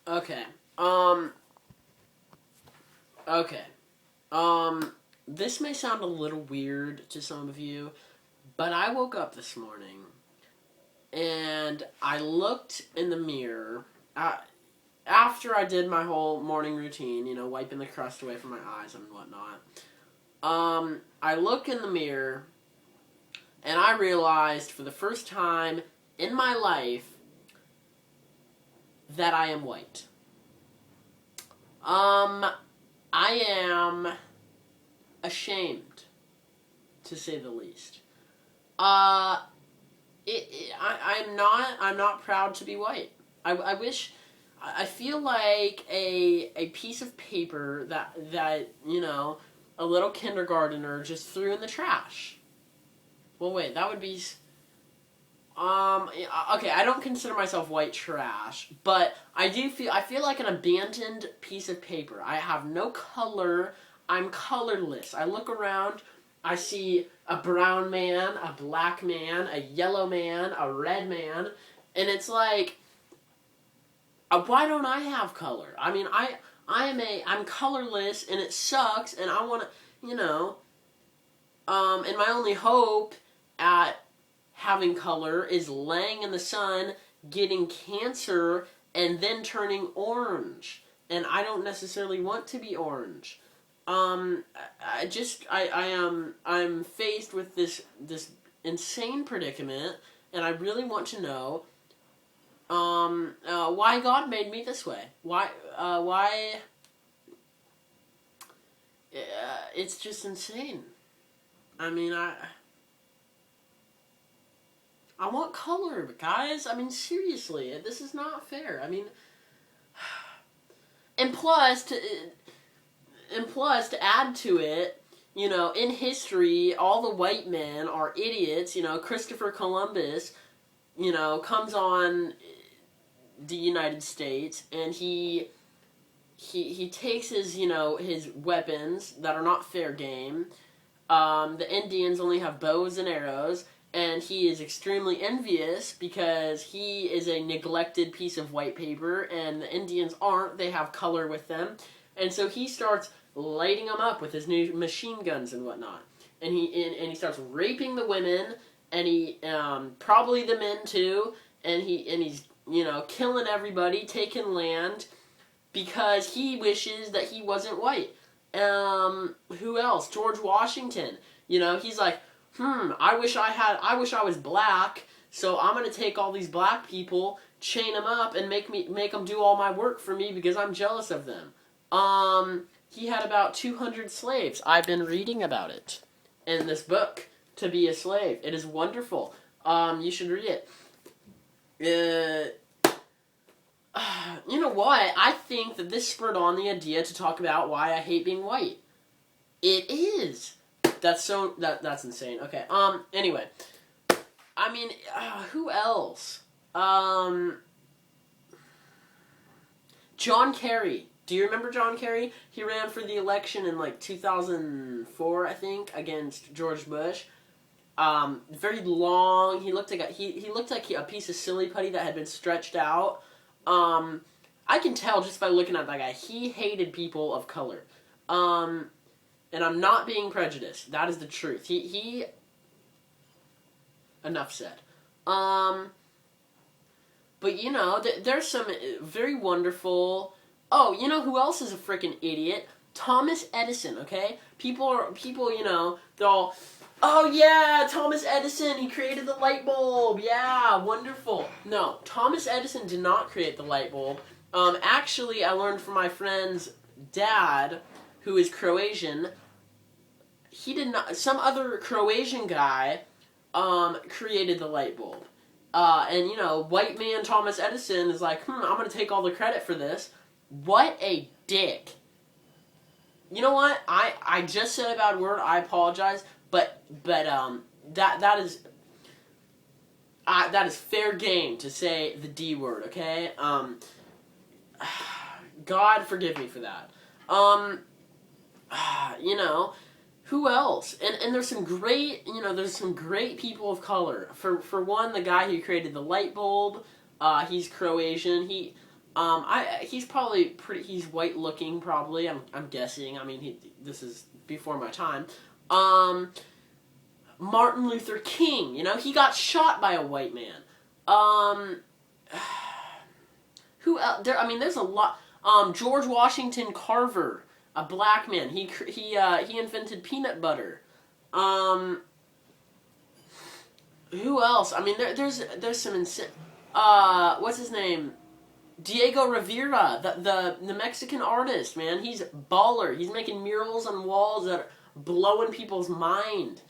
Okay. Um. Okay. This may sound a little weird to some of you, but I woke up this morning and I looked in the mirror after I did my whole morning routine, wiping the crust away from my eyes and whatnot. I look in the mirror and I realized for the first time in my life that I am white. I am ashamed, to say the least. I'm not proud to be white. I wish. I feel like a piece of paper that a little kindergartner just threw in the trash. Well, wait, that would be. Okay, I don't consider myself white trash, but I feel like an abandoned piece of paper. I have no color. I'm colorless. I look around, I see a brown man, a black man, a yellow man, a red man, and it's like, why don't I have color? I mean, I'm colorless, and it sucks, and I want to, and my only hope at having color is laying in the sun, getting cancer, and then turning orange. And I don't necessarily want to be orange. I'm faced with this insane predicament, and I really want to know why God made me this way. Why it's just insane. I mean, I want color, guys. I mean, seriously, this is not fair. I mean, and plus to add to it, in history, all the white men are idiots. Christopher Columbus, comes on the United States, and he takes his weapons that are not fair game. The Indians only have bows and arrows. And he is extremely envious because he is a neglected piece of white paper, and the Indians aren't. They have color with them. And so he starts lighting them up with his new machine guns and whatnot. And he starts raping the women, and he probably the men too. And he's killing everybody, taking land, because he wishes that he wasn't white. Who else? George Washington. He's like, I wish I was black, so I'm gonna take all these black people, chain them up, and make them do all my work for me because I'm jealous of them. He had about 200 slaves. I've been reading about it in this book, To Be a Slave. It is wonderful. You should read it. You know what? I think that this spurred on the idea to talk about why I hate being white. It is. That's insane. Okay. Anyway. I mean, who else? John Kerry. Do you remember John Kerry? He ran for the election in 2004, I think, against George Bush. Very long. He looked like he looked like a piece of silly putty that had been stretched out. I can tell just by looking at that guy. He hated people of color. And I'm not being prejudiced. That is the truth. He enough said. But there's some very wonderful. Oh, who else is a freaking idiot? Thomas Edison. Okay, people. They're all. Oh yeah, Thomas Edison. He created the light bulb. Yeah, wonderful. No, Thomas Edison did not create the light bulb. Actually, I learned from my friend's dad, who is Croatian. He did not. Some other Croatian guy created the light bulb. And white man Thomas Edison is like, I'm going to take all the credit for this. What a dick. You know what? I just said a bad word. I apologize. But that is fair game to say the D word, okay? God forgive me for that. Who else? And there's some great, people of color. For one, the guy who created the light bulb, he's Croatian. He's probably pretty. He's white looking, probably. I'm guessing. I mean, this is before my time. Martin Luther King. You know, he got shot by a white man. Who else? There's a lot. George Washington Carver, a black man. He invented peanut butter. Who else? I mean, there's some insane. What's his name? Diego Rivera, the Mexican artist, man. He's baller. He's making murals on walls that are blowing people's mind.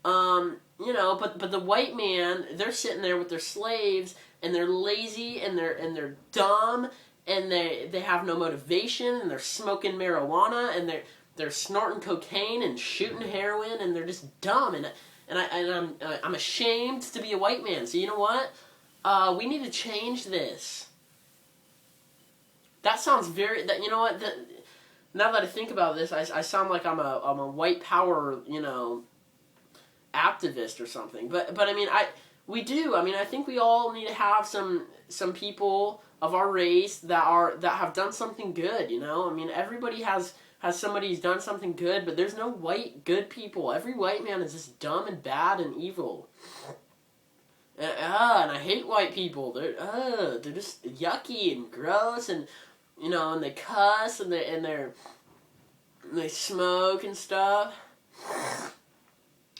But the white man, they're sitting there with their slaves, and they're lazy, and they're dumb, and they have no motivation, and they're smoking marijuana, and they're snorting cocaine and shooting heroin, and they're just dumb, and I'm ashamed to be a white man. So you know what? We need to change this. That sounds very. You know what? Now that I think about this, I sound like I'm a white power, activist or something. But I mean, we do. I mean, I think we all need to have some people of our race that have done something good. I mean, everybody has somebody who's done something good, but there's no white good people. Every white man is just dumb and bad and evil. And I hate white people. They're just yucky and gross, and and they cuss, and they smoke and stuff.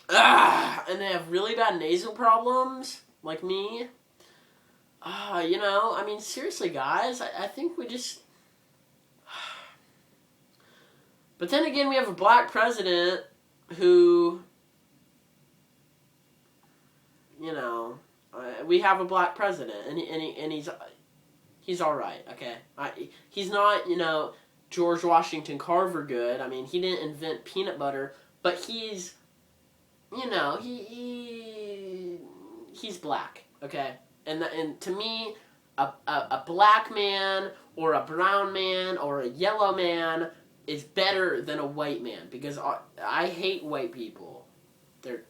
And they have really bad nasal problems, like me. I mean, seriously, guys, I think we just. But then again, we have a black president who, we have a black president, and he's all right. Okay, he's not George Washington Carver good. I mean, he didn't invent peanut butter, but he's he's black. Okay, and to me, a black man or a brown man or a yellow man is better than a white man, because I hate white people. They're